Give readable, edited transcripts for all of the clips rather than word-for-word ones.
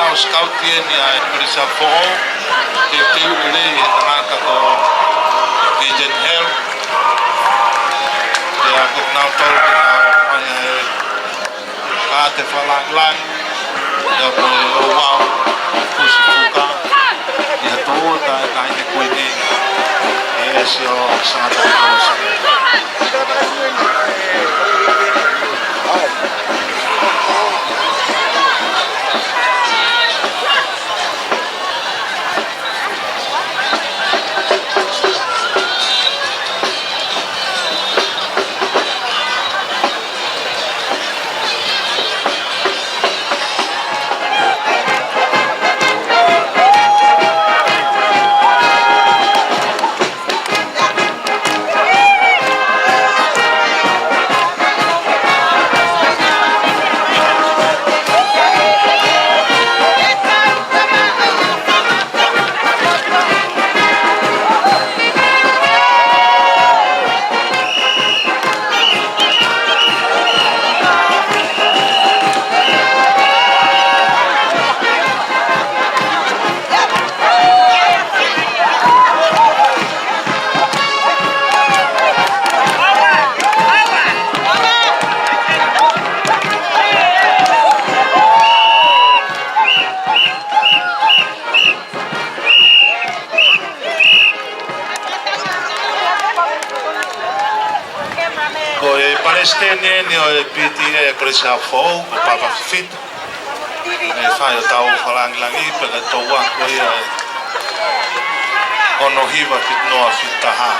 o scouting ya perisa po te ule tanga ko Region Health ya ko na tol na te falang lang ya ko wow kusifuka ya to ta kaine kuini esio sangat bagus. Palestinian ni o PTA Krisia Fou Papa Fit ne fai o tau falang langi pela toa ko ia ono hiva fit noa fit taha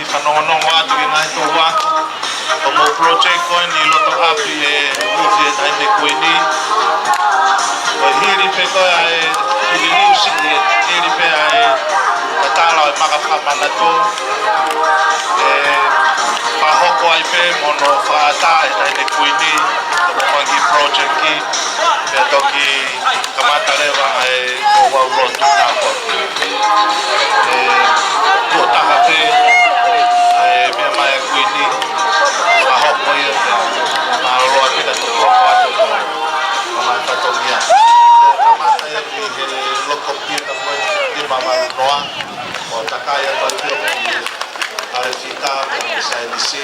Panonong watu na ito wako como project ko ni loto api ufi ay de kuini hiri pe ko ay hiri pe ay katala makapamana to pahoko ay pe mono fata ay de kuini como pagi project ki to ki kamata leva ay ko loto na ko to takape mai kuini ahoko ia na roa pita to hoato ma tatomia kamata ia ni loko pita mo di mama noa o takaya batio ale fita sai disi